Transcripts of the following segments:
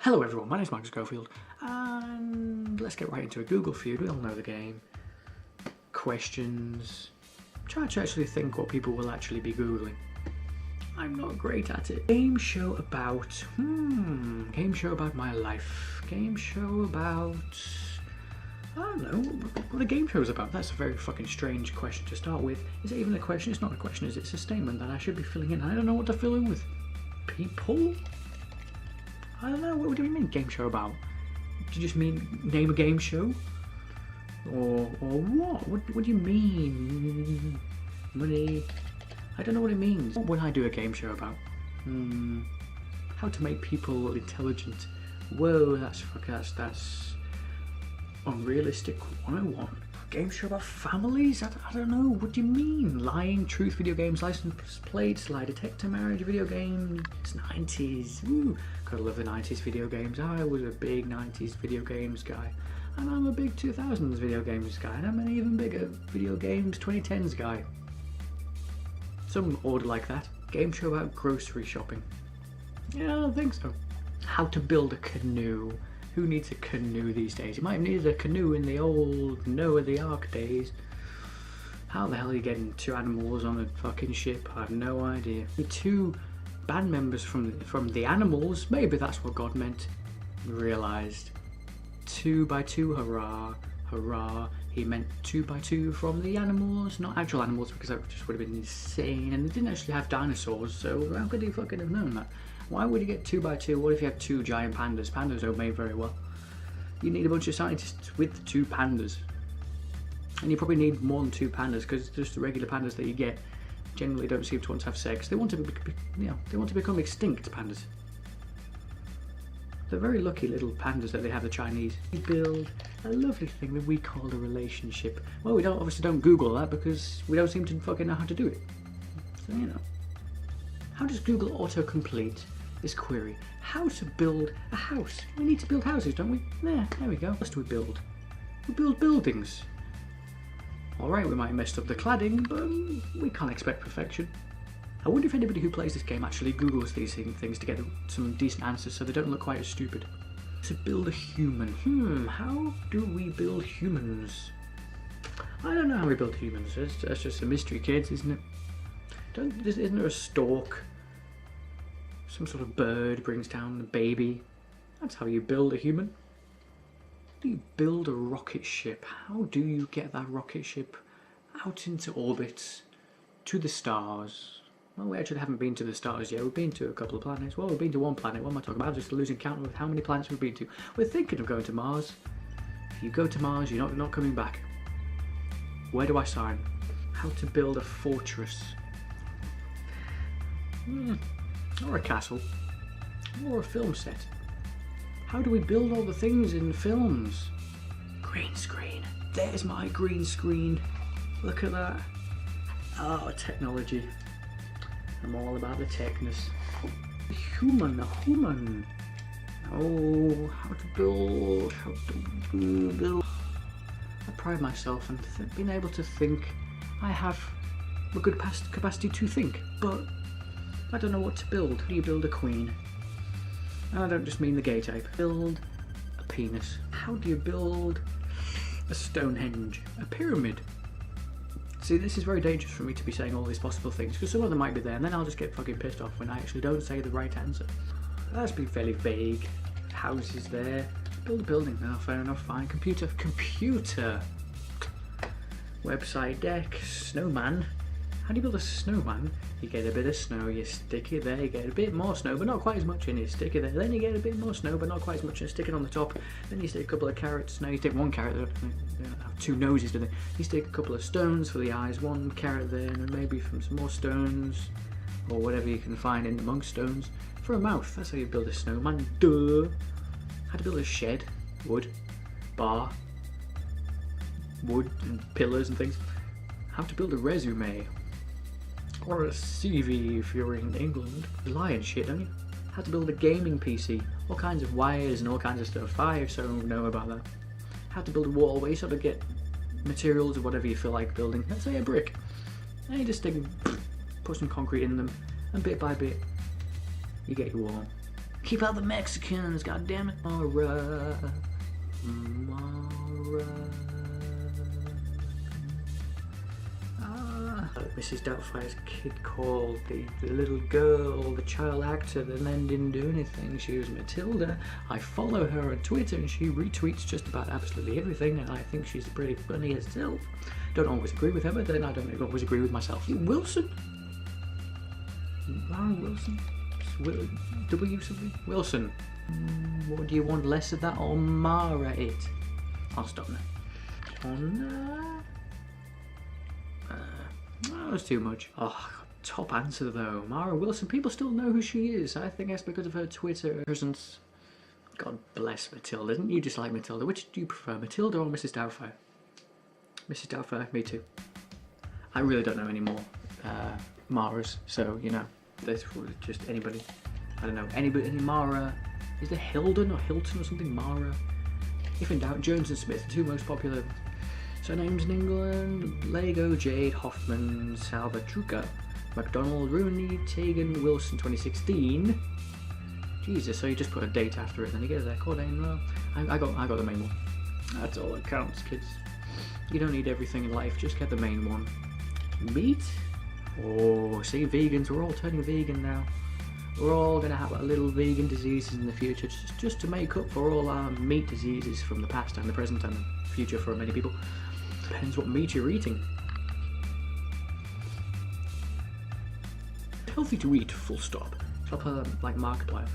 Hello everyone, my name is Schofield, and let's get right into it. Google Feud, we all know the game. Questions. Try to actually think what people will actually be Googling. I'm not great at it. Game show about, game show about my life. Game show about, I don't know, what a game show is about. That's a very fucking strange question to start with. Is it even a question? It's not a question, is it? It's a statement that I should be filling in. I don't know what to fill in with. People? I don't know, what do you mean game show about? Do you just mean name a game show? Or what? What do you mean? Money? I don't know what it means. What would I do a game show about? How to make people intelligent. Whoa, that's unrealistic 101. Game show about families? I don't know, what do you mean? Lying, truth, video games, license plate, lie detector, marriage, video games, 90s. Woo. Gotta love the 90s video games. I was a big 90s video games guy. And I'm a big 2000s video games guy. And I'm an even bigger video games 2010s guy. Some order like that. Game show about grocery shopping. Yeah, I don't think so. How to build a canoe. Who needs a canoe these days? You might have needed a canoe in the old Noah the Ark days. How the hell are you getting two animals on a fucking ship? I have no idea. The two band members from the Animals, maybe that's what God meant. Realised. 2 by 2, hurrah, hurrah. He meant 2 by 2 from the Animals, not actual animals, because that just would have been insane. And they didn't actually have dinosaurs, so how could he fucking have known that? Why would you get 2 by 2? What if you have 2 giant pandas? Pandas don't mate very well. You need a bunch of scientists with 2 pandas. And you probably need more than 2 pandas, because just the regular pandas that you get generally don't seem to want to have sex. They want to become extinct pandas. They're very lucky little pandas that they have, the Chinese. We build a lovely thing that we call a relationship. Well, we obviously don't Google that because we don't seem to fucking know how to do it. So, you know. How does Google autocomplete this query? How to build a house? We need to build houses, don't we? There we go. What else do we build? We build buildings. Alright, we might have messed up the cladding, but we can't expect perfection. I wonder if anybody who plays this game actually Googles these things to get some decent answers so they don't look quite as stupid. To build a human. How do we build humans? I don't know how we build humans. That's just a mystery, kids, isn't it? Isn't there a stork? Some sort of bird brings down a baby. That's how you build a human. How do you build a rocket ship? How do you get that rocket ship out into orbit to the stars? Well, we actually haven't been to the stars yet. We've been to a couple of planets. Well, we've been to one planet. What am I talking about? I'm just losing count with how many planets we've been to. We're thinking of going to Mars. If you go to Mars, you're not coming back. Where do I sign? How to build a fortress. Or a castle. Or a film set. How do we build all the things in films? Green screen. There's my green screen. Look at that. Oh, technology. I'm all about the techness. A human. Oh, how to build. I pride myself on being able to think. I have a good capacity to think, but I don't know what to build. How do you build a queen? And I don't just mean the gay type. Build a penis. How do you build a Stonehenge? A pyramid? See, this is very dangerous for me to be saying all these possible things, because some of them might be there, and then I'll just get fucking pissed off when I actually don't say the right answer. That's been fairly vague. Houses there. Build a building. Oh, fair enough, fine. Computer. Website deck. Snowman. How do you build a snowman? You get a bit of snow, you stick it there, you get a bit more snow, but not quite as much, and you stick it there. Then you get a bit more snow, but not quite as much, and stick it on the top. Then you stick a couple of carrots. No, you stick one carrot there. They don't have 2 noses, do they? You stick a couple of stones for the eyes, 1 carrot there, and then maybe some more stones, or whatever you can find in amongst stones, for a mouth. That's how you build a snowman. Duh! How to build a shed. Wood. Bar. Wood and pillars and things. How to build a resume. Or a CV if you're in England. You lie and shit, don't you? How to build a gaming PC. All kinds of wires and all kinds of stuff. I so know about that. How to build a wall where you sort of get materials or whatever you feel like building. Let's say a brick. And you just put some concrete in them, and bit by bit you get your wall. Keep out the Mexicans, god damn it. Mara. Mrs. Doubtfire's kid called the little girl, the child actor that then didn't do anything. She was Matilda. I follow her on Twitter and she retweets just about absolutely everything, and I think she's pretty funny herself. Don't always agree with her, but then I don't always agree with myself. Wilson? Mara Wilson? W something? Wilson. What do you want, less of that or Mara it? I'll stop now. That was too much. Oh, top answer though. Mara Wilson, people still know who she is. I think that's because of her Twitter presence. God bless Matilda. Didn't you dislike Matilda? Which do you prefer, Matilda or Mrs. Doubtfire? Mrs. Doubtfire, me too. I really don't know any more Maras, so you know, there's just anybody. I don't know, anybody, any Mara. Is there Hilton or Hilton or something? Mara. If in doubt, Jones and Smith, the two most popular surnames in England. Lego, Jade, Hoffman, Salvatruca, McDonald, Rooney, Tegan, Wilson, 2016. Jesus, so you just put a date after it, then you get their Cordain. Well, I got the main one. That's all that counts, kids. You don't need everything in life, just get the main one. Meat? Oh, see, vegans, we're all turning vegan now. We're all going to have a little vegan diseases in the future, just to make up for all our meat diseases from the past and the present and the future for many people. Depends what meat you're eating. Healthy to eat, full stop. Stop like Markiplier.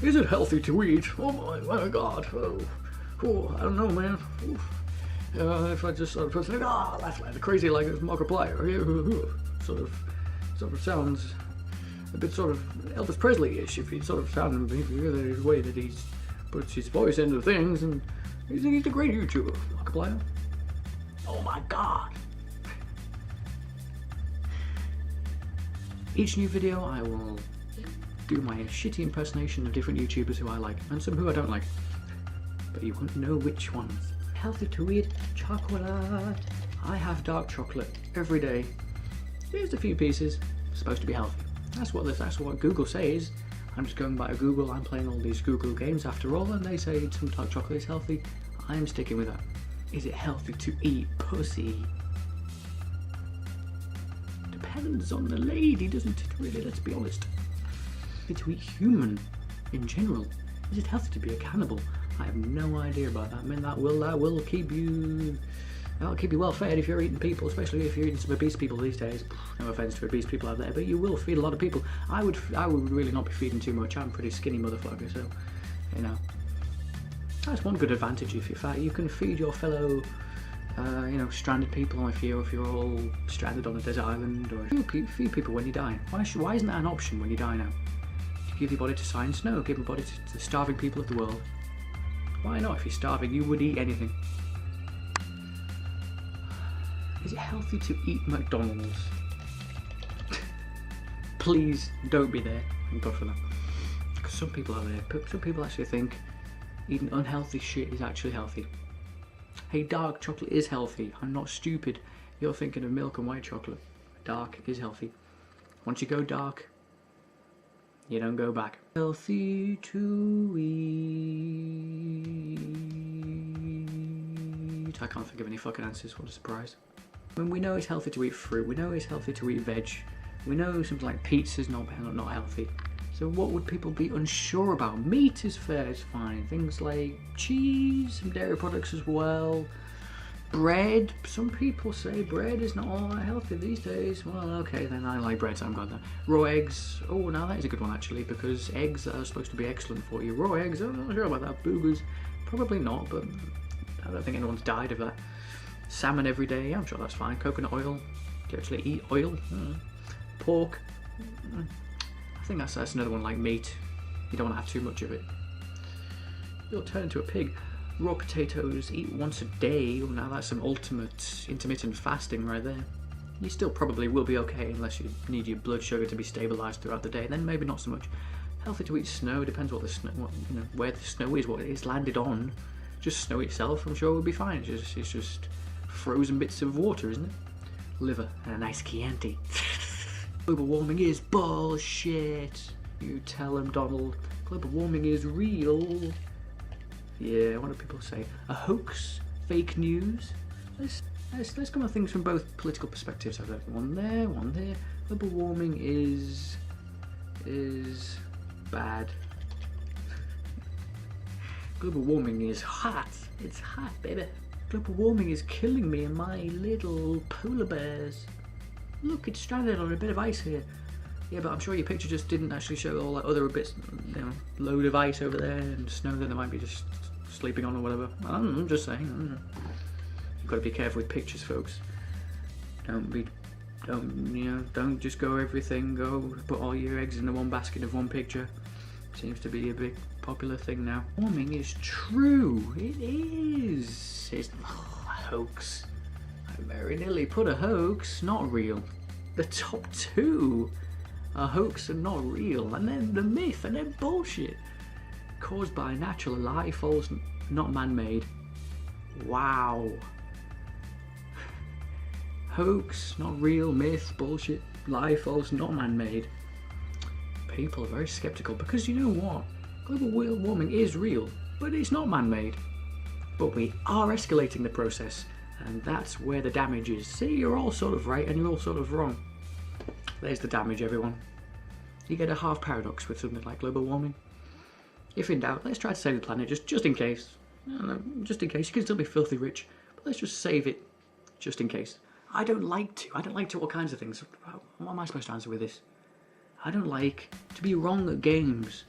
Is it healthy to eat? Oh my god. Oh, I don't know, man. If I just sort of think, that's like the crazy like Markiplier. Sort of sounds a bit sort of Elvis Presley-ish if he sort of sounds the way that he puts his voice into things, and he's a great YouTuber, Markiplier. Oh my god. Each new video I will do my shitty impersonation of different YouTubers who I like, and some who I don't like. But you won't know which ones. Healthy to eat chocolate. I have dark chocolate every day. Just a few pieces. It's supposed to be healthy. That's what Google says. I'm just going by Google. I'm playing all these Google games after all, and they say some dark chocolate is healthy. I'm sticking with that. Is it healthy to eat pussy? Depends on the lady, doesn't it? Really, let's be honest. To eat human in general. Is it healthy to be a cannibal? I have no idea about that. I mean, that will keep you. That'll keep you well fed if you're eating people, especially if you're eating some obese people these days. No offense to obese people out there, but you will feed a lot of people. I would really not be feeding too much. I'm a pretty skinny motherfucker, so you know. That's one good advantage if you're fat. You can feed your fellow, stranded people if you're all stranded on a desert island, or feed people when you die. Why isn't that an option when you die now? Give your body to science? No, give your body to the starving people of the world. Why not? If you're starving, you would eat anything. Is it healthy to eat McDonald's? Please don't be there. Thank God for that. Because some people are there. Some people actually think eating unhealthy shit is actually healthy. Hey, dark chocolate is healthy. I'm not stupid. You're thinking of milk and white chocolate. Dark is healthy. Once you go dark, you don't go back. Healthy to eat. I can't think of any fucking answers. What a surprise. I mean, we know it's healthy to eat fruit. We know it's healthy to eat veg. We know something like pizza's not healthy. So what would people be unsure about? Meat is fair, it's fine. Things like cheese, some dairy products as well. Bread, some people say bread is not all that healthy these days. Well, okay, then I like bread, so I'm glad that. Raw eggs, oh, now that is a good one actually, because eggs are supposed to be excellent for you. Raw eggs, I'm not sure about that. Boogers, probably not, but I don't think anyone's died of that. Salmon every day, yeah, I'm sure that's fine. Coconut oil, do you actually eat oil? Pork, I think that's another one like meat. You don't want to have too much of it. You'll turn into a pig. Raw potatoes, eat once a day. Oh, now that's some ultimate intermittent fasting right there. You still probably will be okay unless you need your blood sugar to be stabilised throughout the day. Then maybe not so much. Healthy to eat snow, depends what the snow, where the snow is, what it is landed on. Just snow itself, I'm sure, will be fine. It's just frozen bits of water, isn't it? Liver and a nice Chianti. Global warming is bullshit. You tell him, Donald. Global warming is real. Yeah, what do people say? A hoax? Fake news? Let's come at things from both political perspectives. I've got one there, one there. Global warming is bad. Global warming is hot. It's hot, baby. Global warming is killing me and my little polar bears. Look, it's stranded on a bit of ice here. Yeah, but I'm sure your picture just didn't actually show all that other bits, you know, load of ice over there and snow that they might be just sleeping on or whatever. I'm just saying. You've got to be careful with pictures, folks. Don't just go everything. Go put all your eggs in the one basket of one picture. Seems to be a big popular thing now. Warming is true. It is. It's a hoax. I very nearly put a hoax, not real. The top two are hoax and not real, and then the myth and then bullshit. Caused by natural lie, false, not man-made. Wow. Hoax, not real, myth, bullshit, lie, false, not man-made. People are very skeptical because you know what? Global warming is real, but it's not man-made. But we are escalating the process, and that's where the damage is. See, you're all sort of right and you're all sort of wrong. There's the damage, everyone. You get a half paradox with something like global warming. If in doubt, let's try to save the planet just in case. No, just in case. You can still be filthy rich, but let's just save it just in case. I don't like to all kinds of things. What am I supposed to answer with this? I don't like to be wrong at games.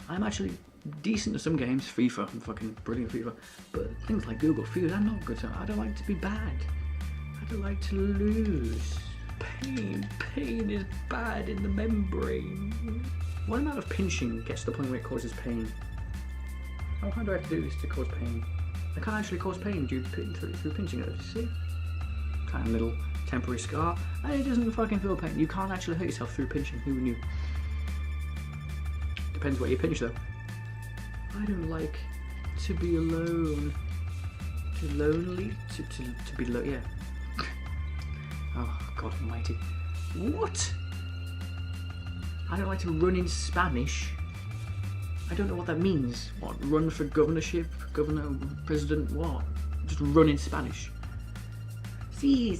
I'm actually decent at some games. FIFA, I'm fucking brilliant at FIFA. But things like Google, Feud, I'm not good at. I don't like to be bad. I don't like to lose. Pain is bad in the membrane. What amount of pinching gets to the point where it causes pain? How hard do I have to do this to cause pain? I can't actually cause pain through pinching it, see? Kind of little temporary scar, and it doesn't fucking feel pain. You can't actually hurt yourself through pinching, who knew? Depends what you pinch though. I don't like to be alone. To be lonely, yeah. Oh, God almighty. What? I don't like to run in Spanish. I don't know what that means. What, run for governorship? Governor, president, what? Just run in Spanish. Sí,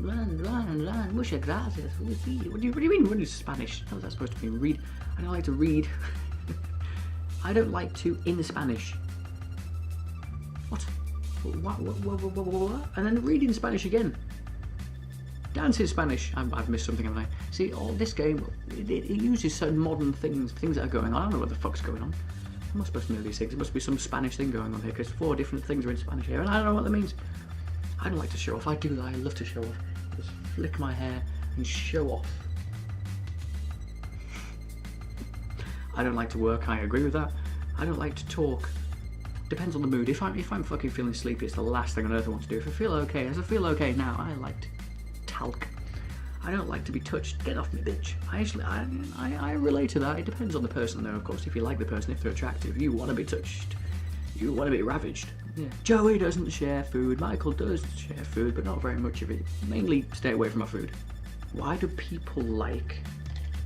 run, muchas gracias. Sí. What do you mean run in Spanish? How is that supposed to mean? Read. I don't like to read. I don't like to in Spanish. What? What? And then read in Spanish again. Dance in Spanish. I've missed something, haven't I? See, this game, it uses certain modern things that are going on. I don't know what the fuck's going on. I'm not supposed to know these things. There must be some Spanish thing going on here, because 4 different things are in Spanish here, and I don't know what that means. I don't like to show off. I do that. I love to show off. Just flick my hair and show off. I don't like to work. I agree with that. I don't like to talk. Depends on the mood. If I'm fucking feeling sleepy, it's the last thing on earth I want to do. If I feel okay, as I feel okay now, I like to talk. I don't like to be touched. Get off me, bitch. I relate to that. It depends on the person, though, of course. If you like the person, if they're attractive, you want to be touched. You want to be ravaged. Yeah. Joey doesn't share food. Michael does share food, but not very much of it. Mainly stay away from my food. Why do people like...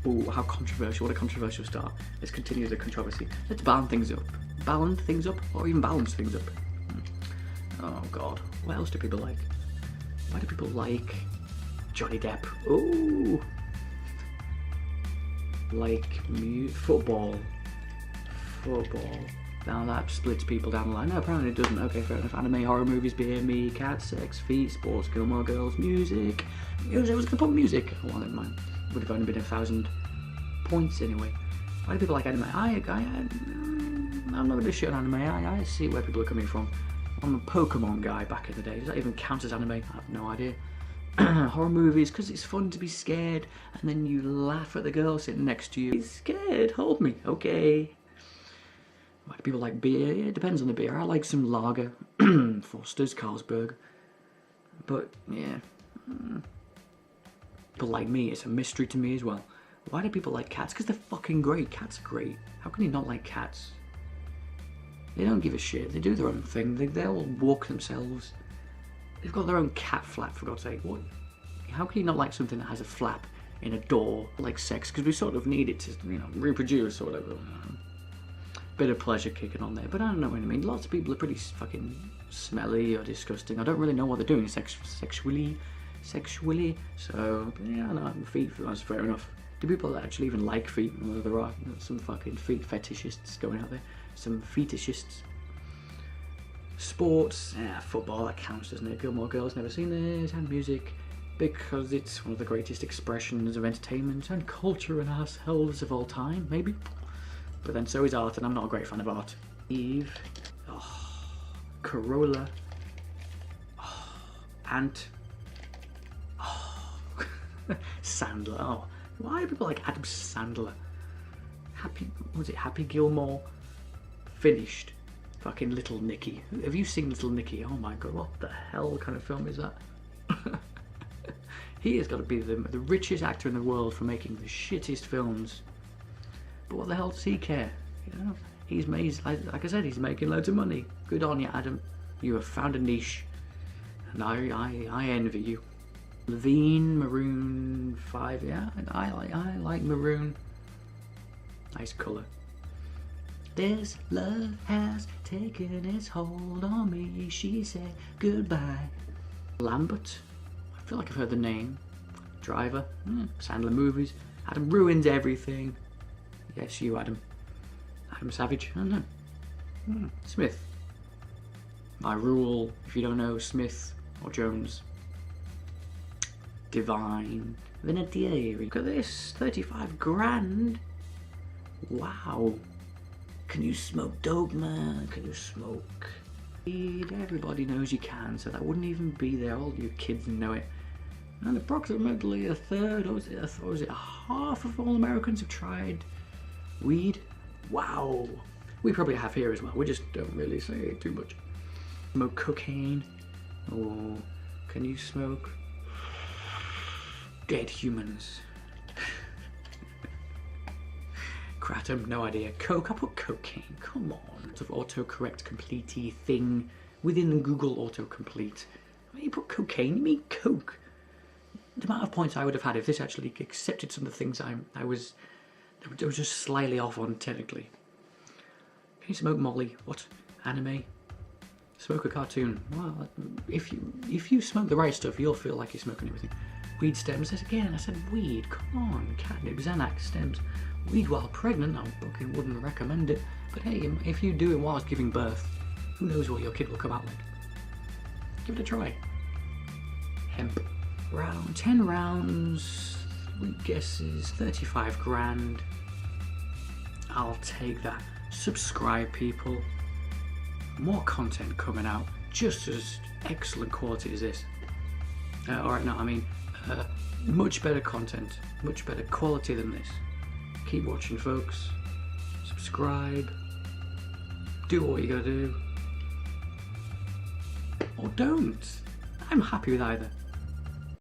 Oh, how controversial. What a controversial start. Let's continue the controversy. Let's balance things up. Balance things up? Or even balance things up. Oh, God. What else do people like? Why do people like Johnny Depp? Oh, like football. Now that splits people down the line. No, apparently it doesn't. Okay, fair enough. Anime, horror movies, beer, me, cats, sex, feet, sports, Gilmore Girls, music. I was going to put music. Well, never mind. Would have only been 1,000 points anyway. Why do people like anime? I'm not going to shit on anime. I see where people are coming from. I'm a Pokemon guy back in the day. Does that even count as anime? I have no idea. Horror movies, because it's fun to be scared, and then you laugh at the girl sitting next to you. He's scared, hold me, okay. Why do people like beer? Yeah, it depends on the beer. I like some lager, Foster's, Carlsberg, but yeah. People like me, it's a mystery to me as well. Why do people like cats? Because they're fucking great. Cats are great. How can you not like cats? They don't give a shit. They do their own thing. They'll walk themselves. They've got their own cat flap, for God's sake. What? How can you not like something that has a flap in a door like sex, because we sort of need it to, you know, reproduce or whatever. Bit of pleasure kicking on there, but I don't know what I mean. Lots of people are pretty fucking smelly or disgusting. I don't really know what they're doing sexually. So yeah, no, feet. That's fair enough. Do people actually even like feet? Well, there are some fucking feet fetishists going out there. Some fetishists. Sports, football, that counts, doesn't it? Gilmore Girls, never seen this, and music, because it's one of the greatest expressions of entertainment and culture in ourselves of all time, maybe. But then so is art, and I'm not a great fan of art. Eve, Corolla, Ant, Sandler. Oh, why are people like Adam Sandler? Happy Gilmore? Finished. Fucking Little Nicky. Have you seen Little Nicky? Oh my god, what the hell kind of film is that? He has got to be the richest actor in the world for making the shittiest films. But what the hell does he care? You know, he's made, like I said, he's making loads of money. Good on you, Adam. You have found a niche, and I envy you. Levine, Maroon 5, yeah, I like Maroon. Nice colour. This love has taken its hold on me, she said goodbye. Lambert, I feel like I've heard the name. Driver, Sandler movies. Adam ruins everything. Yes, you, Adam. Adam Savage, I don't know. Smith. My Rule, if you don't know, Smith or Jones. Divine. Venetieri. Look at this, 35 grand. Wow. Can you smoke dope, man? Can you smoke weed? Everybody knows you can, so that wouldn't even be there. All you kids know it. And approximately a third, or was it a half of all Americans have tried weed? Wow. We probably have here as well. We just don't really say it too much. Smoke cocaine. Oh, can you smoke dead humans? Kratom, no idea. Coke, I put cocaine, come on. Sort of autocorrect completey thing within Google autocomplete. When you put cocaine, you mean Coke. The amount of points I would have had if this actually accepted some of the things I was just slightly off on technically. Can you smoke Molly? What? Anime? Smoke a cartoon? Well, if you smoke the right stuff, you'll feel like you're smoking everything. Weed stems, again, I said weed, come on, catnip, Xanax stems. Weed while pregnant, I fucking wouldn't recommend it. But hey, if you do it whilst giving birth, who knows what your kid will come out like. Give it a try. Hemp. 10 rounds, 3 guesses, 35 grand. I'll take that. Subscribe, people. More content coming out, just as excellent quality as this. Alright, no, I mean, much better content, much better quality than this. Keep watching, folks. Subscribe. Do what you gotta do. Or don't. I'm happy with either.